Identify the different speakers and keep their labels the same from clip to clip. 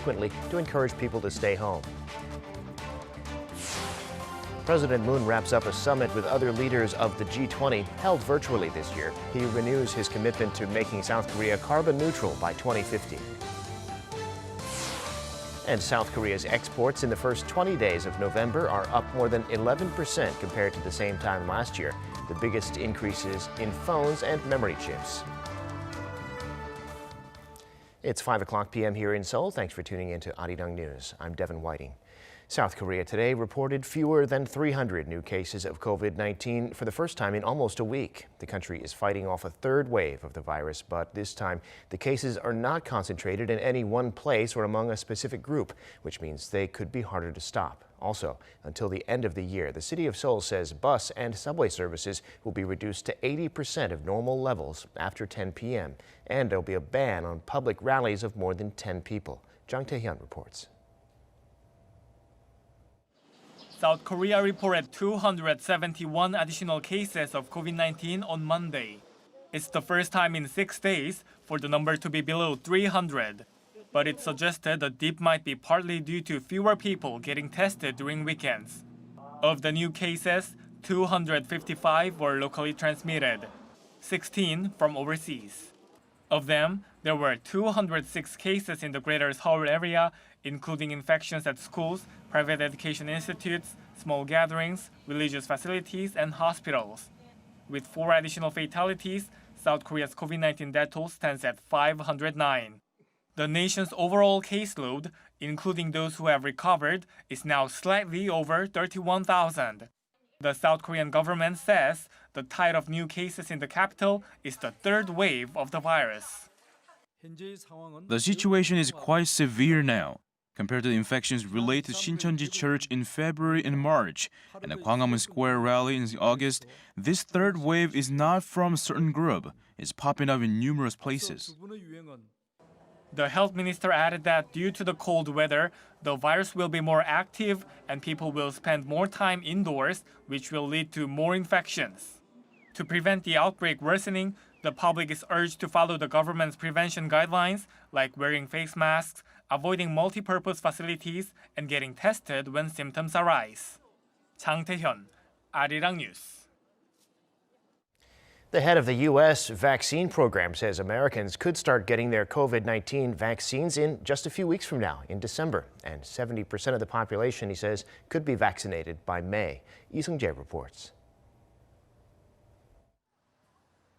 Speaker 1: frequently to encourage people to stay home. President Moon wraps up a summit with other leaders of the G20 held virtually this year. He renews his commitment to making South Korea carbon neutral by 2050. And South Korea's exports in the first 20 days of November are up more than 11% compared to the same time last year. The biggest increases in phones and memory chips. It's 5 p.m. here in Seoul. Thanks for tuning in to Arirang News. I'm Devin Whiting. South Korea today reported fewer than 300 new cases of COVID-19 for the first time in almost a week. The country is fighting off a third wave of the virus, but this time the cases are not concentrated in any one place or among a specific group, which means they could be harder to stop. Also, until the end of the year, the city of Seoul says bus and subway services will be reduced to 80% of normal levels after 10 p.m. And there'll be a ban on public rallies of more than 10 people. Jang Tae-hyun reports.
Speaker 2: South Korea reported 271 additional cases of COVID-19 on Monday. It's the first time in 6 days for the number to be below 300. But it suggested the dip might be partly due to fewer people getting tested during weekends. Of the new cases, 255 were locally transmitted, 16 from overseas. Of them, there were 206 cases in the Greater Seoul area, including infections at schools, private education institutes, small gatherings, religious facilities, and hospitals. With 4 additional fatalities, South Korea's COVID-19 death toll stands at 509. The nation's overall caseload, including those who have recovered, is now slightly over 31,000. The South Korean government says the tide of new cases in the capital is the third wave of the virus.
Speaker 3: The situation is quite severe now. Compared to the infections related to Shincheonji Church in February and March and the Gwanghwamun Square rally in August, this third wave is not from a certain group. It's popping up in numerous places.
Speaker 2: The health minister added that due to the cold weather, the virus will be more active and people will spend more time indoors, which will lead to more infections. To prevent the outbreak worsening, the public is urged to follow the government's prevention guidelines, like wearing face masks, avoiding multi-purpose facilities, and getting tested when symptoms arise. Jang Tae-hyun, Arirang News.
Speaker 1: The head of the U.S. vaccine program says Americans could start getting their COVID-19 vaccines in just a few weeks from now, in December. And 70% of the population, he says, could be vaccinated by May. Lee Sung-jae reports.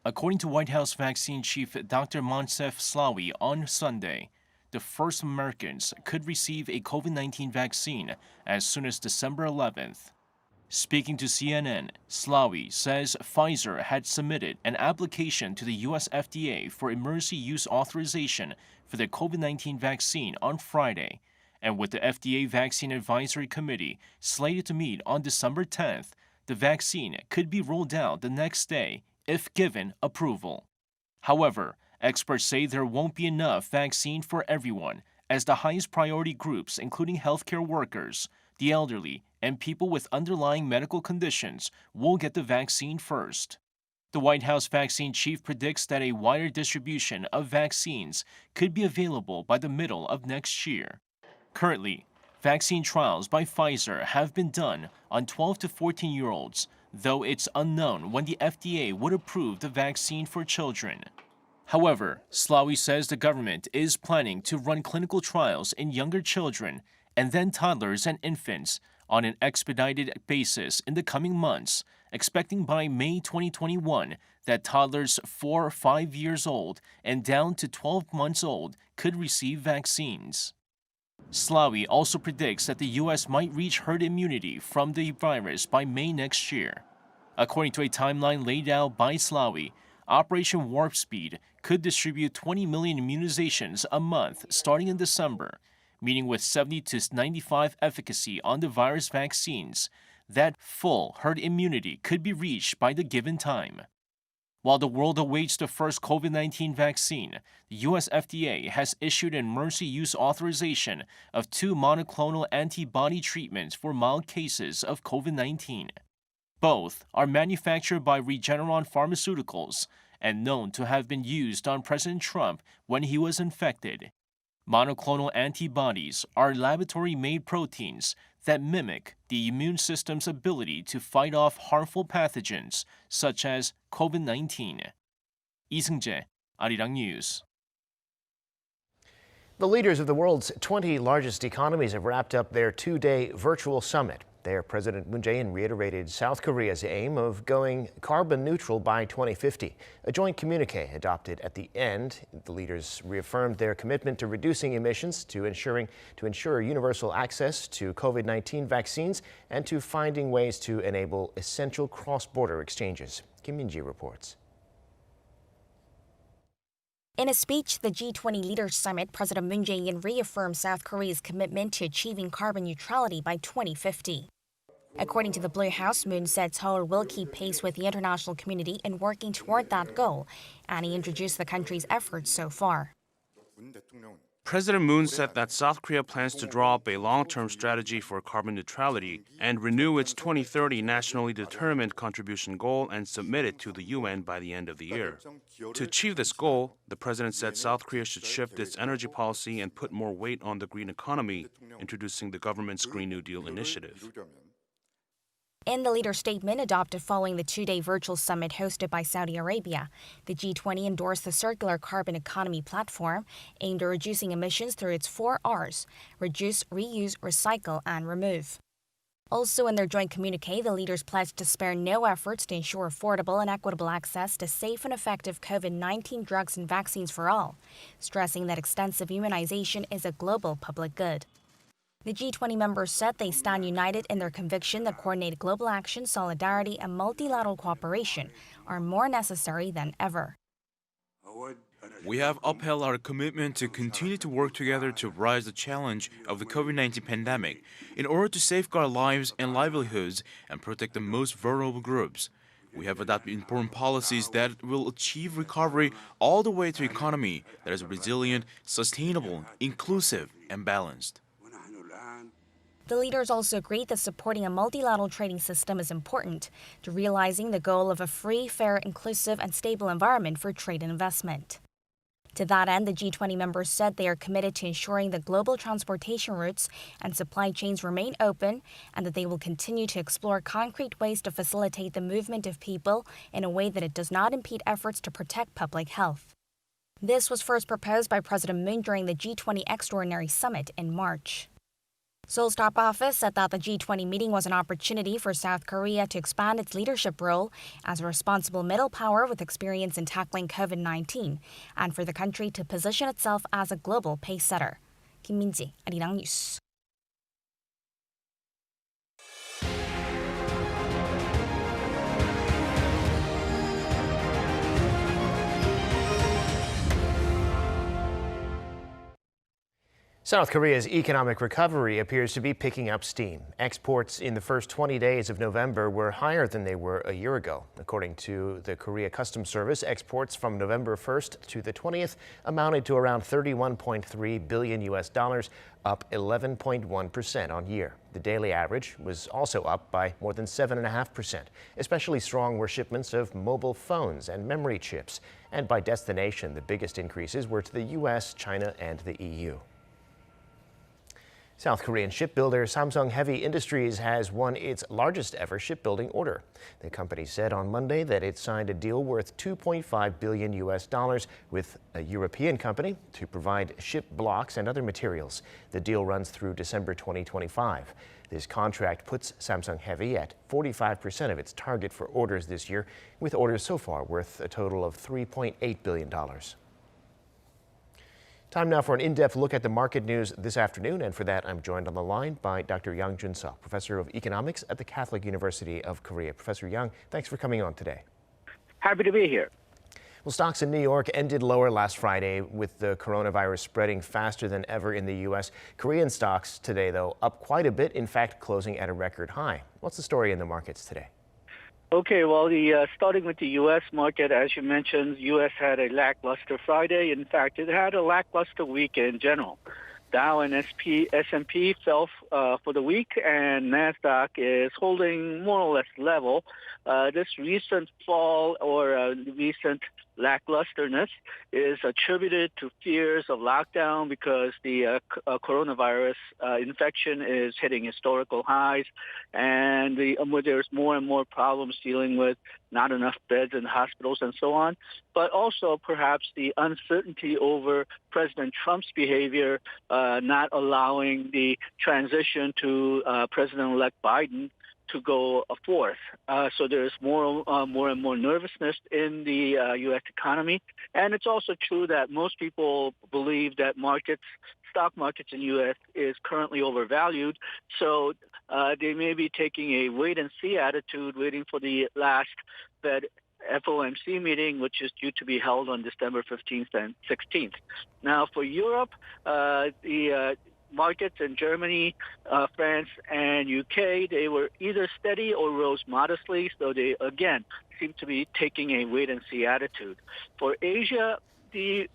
Speaker 3: According to White House vaccine chief Dr. Moncef Slaoui on Sunday, the first Americans could receive a COVID-19 vaccine as soon as December 11th. Speaking to CNN, Slaoui says Pfizer had submitted an application to the U.S. FDA for emergency use authorization for the COVID-19 vaccine on Friday, and with the FDA Vaccine Advisory Committee slated to meet on December 10th, the vaccine could be rolled out the next day if given approval. However, experts say there won't be enough vaccine for everyone, as the highest priority groups, including healthcare workers, the elderly, and people with underlying medical conditions, will get the vaccine first. The White House vaccine chief predicts that a wider distribution of vaccines could be available by the middle of next year. Currently, vaccine trials by Pfizer have been done on 12 to 14-year-olds, though it's unknown when the FDA would approve the vaccine for children. However, Slaoui says the government is planning to run clinical trials in younger children and then toddlers and infants on an expedited basis in the coming months, expecting by May 2021 that toddlers 4 or 5 years old and down to 12 months old could receive vaccines. Slaoui also predicts that the U.S. might reach herd immunity from the virus by May next year. According to a timeline laid out by Slaoui, Operation Warp Speed could distribute 20 million immunizations a month starting in December, meaning with 70 to 95 efficacy on the virus vaccines, that full herd immunity could be reached by the given time. While the world awaits the first COVID-19 vaccine, the U.S. FDA has issued an emergency use authorization of 2 monoclonal antibody treatments for mild cases of COVID-19. Both are manufactured by Regeneron Pharmaceuticals and known to have been used on President Trump when he was infected. Monoclonal antibodies are laboratory-made proteins that mimic the immune system's ability to fight off harmful pathogens such as COVID-19. 이승재, Arirang News.
Speaker 1: The leaders of the world's 20 largest economies have wrapped up their two-day virtual summit. There, President Moon Jae-in reiterated South Korea's aim of going carbon neutral by 2050. A joint communique adopted at the end, the leaders reaffirmed their commitment to reducing emissions, to ensure universal access to COVID-19 vaccines, and to finding ways to enable essential cross-border exchanges. Kim Min-ji reports.
Speaker 4: In a speech, the G20 Leaders Summit, President Moon Jae-in reaffirmed South Korea's commitment to achieving carbon neutrality by 2050. According to the Blue House, Moon said Seoul will keep pace with the international community in working toward that goal, and he introduced the country's efforts so far.
Speaker 5: President Moon said that South Korea plans to draw up a long-term strategy for carbon neutrality and renew its 2030 nationally determined contribution goal and submit it to the UN by the end of the year. To achieve this goal, the president said South Korea should shift its energy policy and put more weight on the green economy, introducing the government's Green New Deal initiative.
Speaker 4: In the leader statement adopted following the two-day virtual summit hosted by Saudi Arabia, the G20 endorsed the circular carbon economy platform aimed at reducing emissions through its 4 Rs: reduce, reuse, recycle, and remove. Also in their joint communique, the leaders pledged to spare no efforts to ensure affordable and equitable access to safe and effective COVID-19 drugs and vaccines for all, stressing that extensive immunization is a global public good. The G20 members said they stand united in their conviction that coordinated global action, solidarity, and multilateral cooperation are more necessary than ever.
Speaker 6: We have upheld our commitment to continue to work together to rise the challenge of the COVID-19 pandemic in order to safeguard lives and livelihoods and protect the most vulnerable groups. We have adopted important policies that will achieve recovery all the way to an economy that is resilient, sustainable, inclusive, and balanced.
Speaker 4: The leaders also agreed that supporting a multilateral trading system is important to realizing the goal of a free, fair, inclusive, and stable environment for trade and investment. To that end, the G20 members said they are committed to ensuring that global transportation routes and supply chains remain open and that they will continue to explore concrete ways to facilitate the movement of people in a way that it does not impede efforts to protect public health. This was first proposed by President Moon during the G20 Extraordinary Summit in March. Seoul's top office said that the G20 meeting was an opportunity for South Korea to expand its leadership role as a responsible middle power with experience in tackling COVID-19 and for the country to position itself as a global pace-setter. Kim Min-ji, Arirang News.
Speaker 1: South Korea's economic recovery appears to be picking up steam. Exports in the first 20 days of November were higher than they were a year ago. According to the Korea Customs Service, exports from November 1st to the 20th amounted to around $31.3 billion, up 11.1% on year. The daily average was also up by more than 7.5%. Especially strong were shipments of mobile phones and memory chips. And by destination, the biggest increases were to the U.S., China, and the EU. South Korean shipbuilder Samsung Heavy Industries has won its largest ever shipbuilding order. The company said on Monday that it signed a deal worth $2.5 billion with a European company to provide ship blocks and other materials. The deal runs through December 2025. This contract puts Samsung Heavy at 45% of its target for orders this year, with orders so far worth a total of $3.8 billion. Time now for an in-depth look at the market news this afternoon, and for that I'm joined on the line by Dr. Yang Jun-seok, Professor of Economics at the Catholic University of Korea. Professor Yang, thanks for coming on today.
Speaker 7: Happy to be here.
Speaker 1: Well, stocks in New York ended lower last Friday with the coronavirus spreading faster than ever in the U.S. Korean stocks today, though, up quite a bit, in fact, closing at a record high. What's the story in the markets today?
Speaker 7: Okay, well, starting with the U.S. market, as you mentioned, U.S. had a lackluster Friday. In fact, it had a lackluster week in general. Dow and S&P fell for the week, and NASDAQ is holding more or less level. This recent fall or recent lacklusterness is attributed to fears of lockdown because the coronavirus infection is hitting historical highs, and there's more and more problems dealing with not enough beds in hospitals and so on, but also perhaps the uncertainty over President Trump's behavior, not allowing the transition to President-elect Biden to go forth. So there's more and more nervousness in the U.S. economy. And it's also true that most people believe that stock markets in U.S. is currently overvalued. So they may be taking a wait-and-see attitude, waiting for the last Fed FOMC meeting, which is due to be held on December 15th and 16th. Now, for Europe, the markets in Germany, France, and UK, they were either steady or rose modestly, so they, again, seem to be taking a wait-and-see attitude. For Asia, the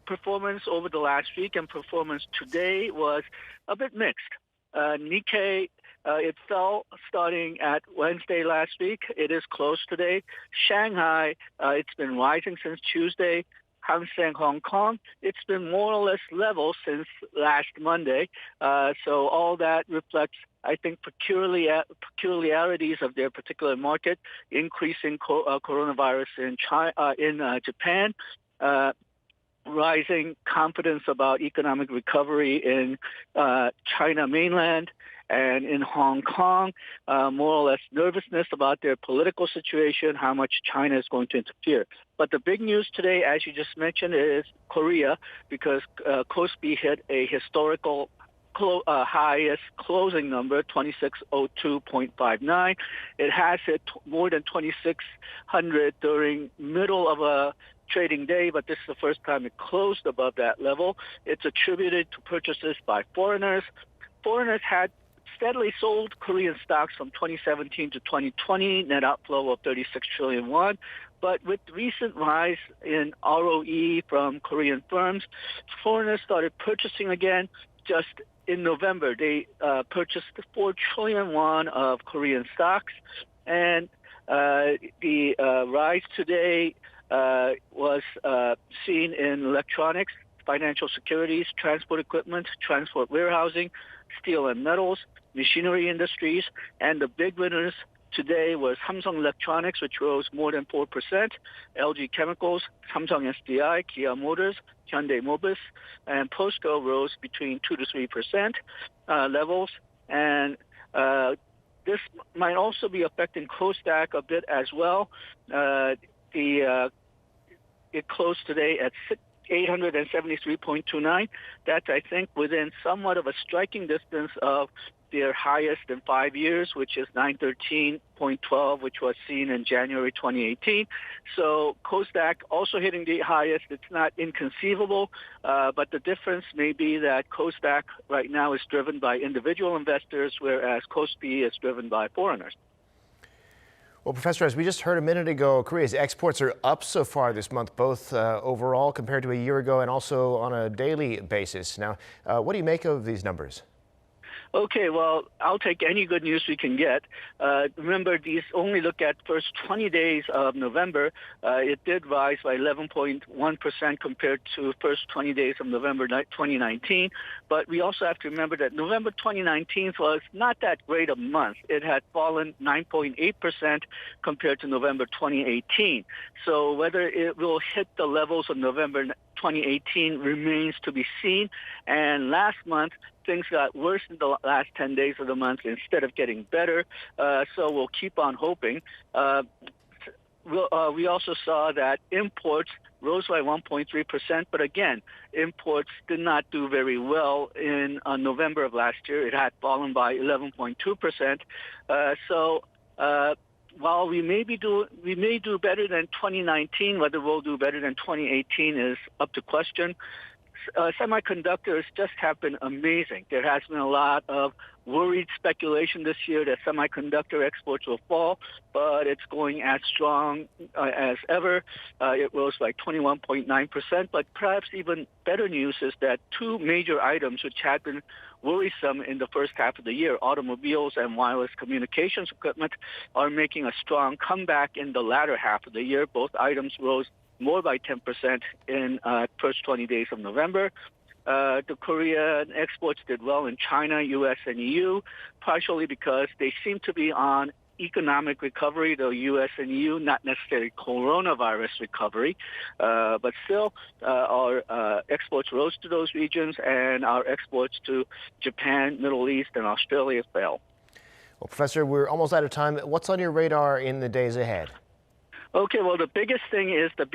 Speaker 7: performance over the last week and performance today was a bit mixed. Nikkei, it fell starting at Wednesday last week. It is closed today. Shanghai, it's been rising since Tuesday. Hang Seng Hong Kong, it's been more or less level since last Monday. So all that reflects, I think, peculiarities of their particular market, increasing coronavirus in Japan, rising confidence about economic recovery in China mainland, and in Hong Kong, more or less nervousness about their political situation, how much China is going to interfere. But the big news today, as you just mentioned, is Korea, because KOSPI hit a historical highest closing number, 2602.59. It has hit more than 2600 during middle of a trading day, but this is the first time it closed above that level. It's attributed to purchases by foreigners. Foreigners had steadily sold Korean stocks from 2017 to 2020, net outflow of 36 trillion won. But with recent rise in ROE from Korean firms, foreigners started purchasing again. Just in November, they purchased 4 trillion won of Korean stocks. And the rise today was seen in electronics, financial securities, transport equipment, transport warehousing, steel and metals, machinery industries, and the big winners today was Samsung Electronics, which rose more than 4%, LG Chemicals, Samsung SDI, Kia Motors, Hyundai Mobis, and POSCO rose between 2 to 3% levels. And this might also be affecting KOSDAQ a bit as well. It closed today at 873.29. That's, I think, within somewhat of a striking distance of their highest in 5 years, which is 913.12, which was seen in January 2018. So KOSDAQ also hitting the highest. It's not inconceivable, but the difference may be that KOSDAQ right now is driven by individual investors, whereas KOSPI is driven by foreigners.
Speaker 1: Well, Professor, as we just heard a minute ago, Korea's exports are up so far this month, both overall compared to a year ago and also on a daily basis. Now, what do you make of these numbers?
Speaker 7: Okay, well, I'll take any good news we can get. Remember, these only look at first 20 days of November. It did rise by 11.1% compared to first 20 days of November 2019. But we also have to remember that November 2019 was not that great a month. It had fallen 9.8% compared to November 2018. So whether it will hit the levels of November 2018 remains to be seen. And last month, things got worse in the last 10 days of the month instead of getting better. So we'll keep on hoping. We also saw that imports rose by 1.3%, but again, imports did not do very well in November of last year. It had fallen by 11.2%. So while we may do better than 2019, whether we'll do better than 2018 is up to question. Semiconductors just have been amazing. There has been a lot of worried speculation this year that semiconductor exports will fall, but it's going as strong as ever. It rose by 21.9%, but perhaps even better news is that two major items which had been worrisome in the first half of the year, automobiles and wireless communications equipment, are making a strong comeback in the latter half of the year. Both items rose more by 10% in first 20 days of November. The Korean exports did well in China, U.S., and EU, partially because they seem to be on economic recovery, though U.S. and EU, not necessarily coronavirus recovery. But still, our exports rose to those regions, and our exports to Japan, Middle East, and Australia fell.
Speaker 1: Well, Professor, we're almost out of time. What's on your radar in the days ahead?
Speaker 7: Okay, well, the biggest thing is the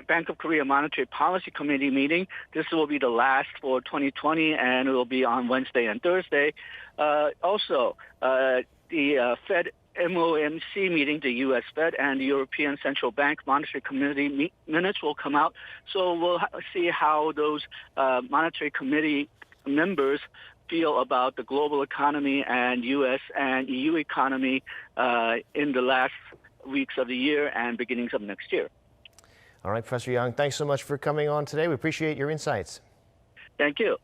Speaker 7: Bank of Korea Monetary Policy Committee meeting. This will be the last for 2020, and it will be on Wednesday and Thursday. Also, the Fed MOMC meeting, the U.S. Fed and the European Central Bank Monetary Committee minutes will come out. So we'll see how those Monetary Committee members feel about the global economy and U.S. and EU economy in the last weeks of the year and beginnings of next year.
Speaker 1: All right, Professor Young, thanks so much for coming on today. We appreciate your insights.
Speaker 7: Thank you.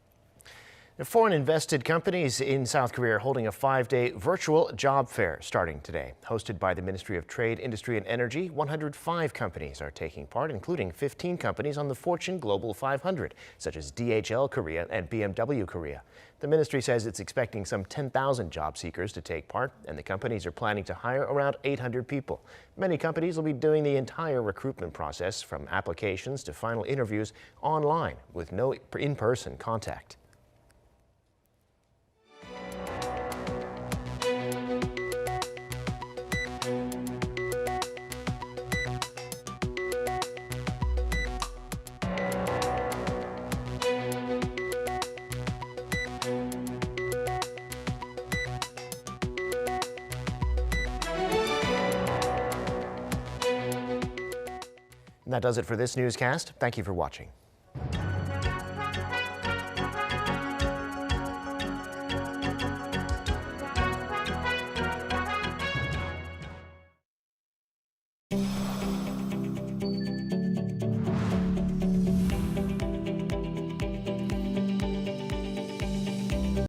Speaker 1: Foreign invested companies in South Korea are holding a 5-day virtual job fair starting today. Hosted by the Ministry of Trade, Industry and Energy, 105 companies are taking part, including 15 companies on the Fortune Global 500, such as DHL Korea and BMW Korea. The ministry says it's expecting some 10,000 job seekers to take part, and the companies are planning to hire around 800 people. Many companies will be doing the entire recruitment process, from applications to final interviews, online with no in-person contact. And that does it for this newscast. Thank you for watching.